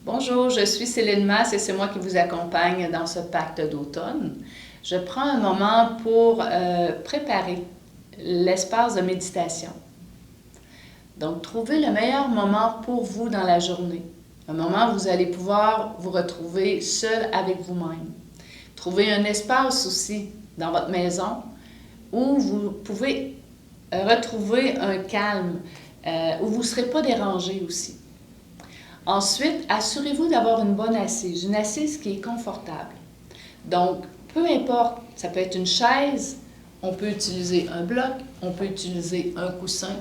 Bonjour, je suis Céline Masse et c'est moi qui vous accompagne dans ce pacte d'automne. Je prends un moment pour préparer l'espace de méditation. Donc, trouvez le meilleur moment pour vous dans la journée. Un moment où vous allez pouvoir vous retrouver seul avec vous-même. Trouvez un espace aussi dans votre maison où vous pouvez retrouver un calme, où vous ne serez pas dérangé aussi. Ensuite, assurez-vous d'avoir une bonne assise, une assise qui est confortable. Donc, peu importe, ça peut être une chaise, on peut utiliser un bloc, on peut utiliser un coussin,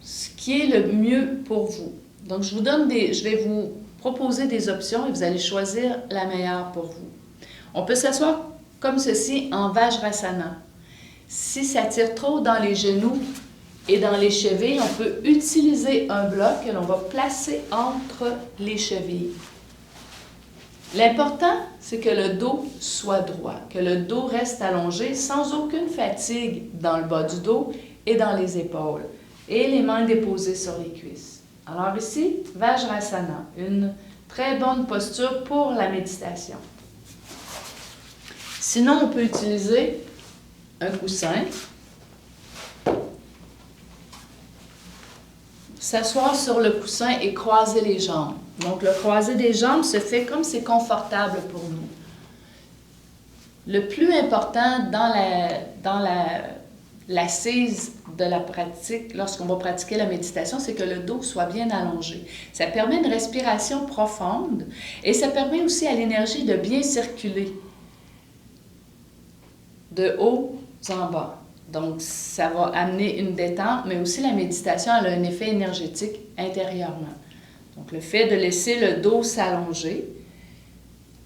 ce qui est le mieux pour vous. Donc, je vais vous proposer des options et vous allez choisir la meilleure pour vous. On peut s'asseoir comme ceci en Vajrasana. Si ça tire trop dans les genoux et dans les chevilles, on peut utiliser un bloc que l'on va placer entre les chevilles. L'important, c'est que le dos soit droit, que le dos reste allongé sans aucune fatigue dans le bas du dos et dans les épaules, et les mains déposées sur les cuisses. Alors ici, Vajrasana, une très bonne posture pour la méditation. Sinon, on peut utiliser un coussin, s'asseoir sur le coussin et croiser les jambes. Donc, le croiser des jambes se fait comme c'est confortable pour nous. Le plus important dans l'assise de la pratique, lorsqu'on va pratiquer la méditation, c'est que le dos soit bien allongé. Ça permet une respiration profonde et ça permet aussi à l'énergie de bien circuler de haut en bas. Donc, ça va amener une détente, mais aussi la méditation elle a un effet énergétique intérieurement. Donc, le fait de laisser le dos s'allonger,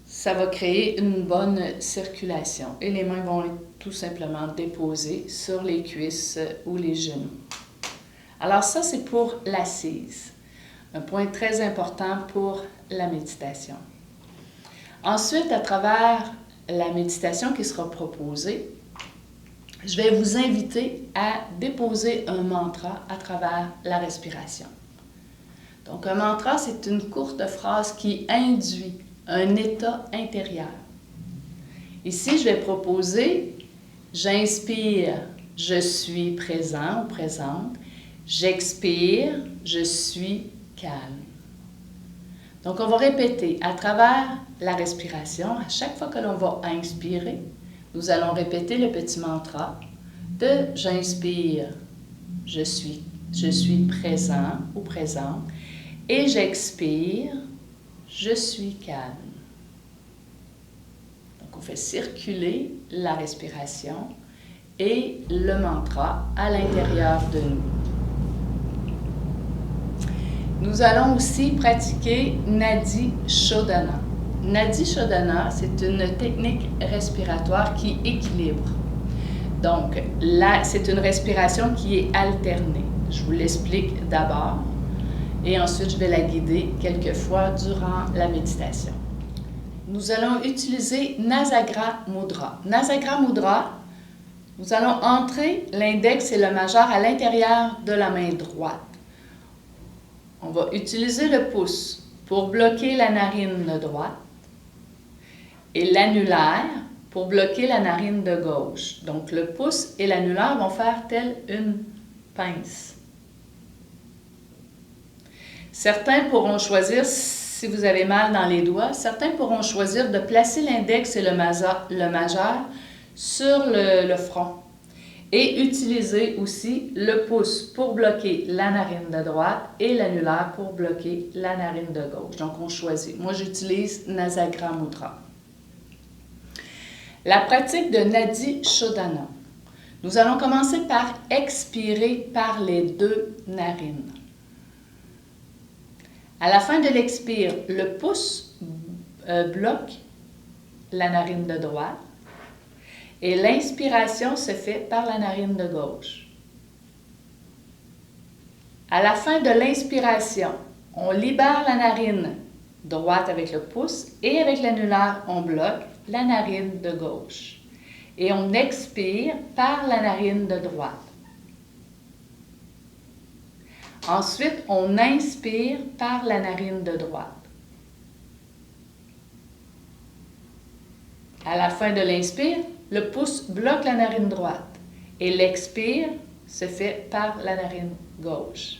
ça va créer une bonne circulation. Et les mains vont être tout simplement déposées sur les cuisses ou les genoux. Alors ça, c'est pour l'assise. Un point très important pour la méditation. Ensuite, à travers la méditation qui sera proposée, je vais vous inviter à déposer un mantra à travers la respiration. Donc, un mantra, c'est une courte phrase qui induit un état intérieur. Ici, je vais proposer « J'inspire, je suis présent ou présente. J'expire, je suis calme. » Donc, on va répéter à travers la respiration, à chaque fois que l'on va inspirer, nous allons répéter le petit mantra de « J'inspire, je suis présent ou présente. » Et j'expire, je suis calme. Donc, on fait circuler la respiration et le mantra à l'intérieur de nous. Nous allons aussi pratiquer Nadi Shodhana. Nadi Shodhana, c'est une technique respiratoire qui équilibre. Donc, là, c'est une respiration qui est alternée. Je vous l'explique d'abord et ensuite je vais la guider quelques fois durant la méditation. Nous allons utiliser Nasagra Mudra. Nasagra Mudra, nous allons entrer l'index et le majeur à l'intérieur de la main droite. On va utiliser le pouce pour bloquer la narine droite et l'annulaire pour bloquer la narine de gauche. Donc, le pouce et l'annulaire vont faire telle une pince. Certains pourront choisir, si vous avez mal dans les doigts, certains pourront choisir de placer l'index et le majeur sur le front et utiliser aussi le pouce pour bloquer la narine de droite et l'annulaire pour bloquer la narine de gauche. Donc, on choisit. Moi, j'utilise Nasagra Mudra. La pratique de Nadi Shodhana. Nous allons commencer par expirer par les deux narines. À la fin de l'expire, le pouce bloque la narine de droite et l'inspiration se fait par la narine de gauche. À la fin de l'inspiration, on libère la narine droite avec le pouce et avec l'annulaire, on bloque la narine de gauche. Et on expire par la narine de droite. Ensuite, on inspire par la narine de droite. À la fin de l'inspire, le pouce bloque la narine droite et l'expire se fait par la narine gauche.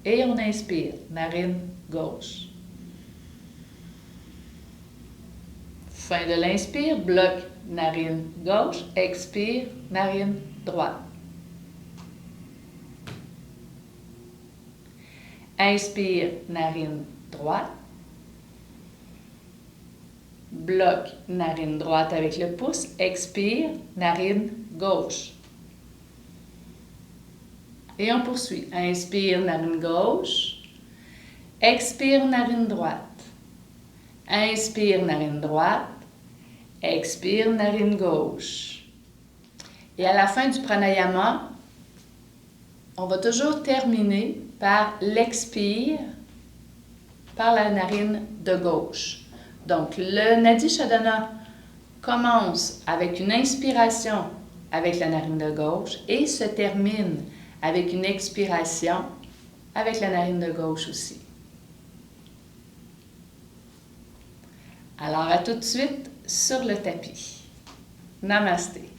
Et on inspire, narine gauche. Fin de l'inspire, bloc, narine gauche, expire, narine droite. Inspire, narine droite. Bloc, narine droite avec le pouce, expire, narine gauche. Et on poursuit. Inspire, narine gauche. Expire, narine droite. Inspire, narine droite. Expire, narine gauche. Et à la fin du pranayama, on va toujours terminer par l'expire par la narine de gauche. Donc, le Nadi Shodhana commence avec une inspiration avec la narine de gauche et se termine avec une expiration avec la narine de gauche aussi. Alors, à tout de suite sur le tapis. Namasté.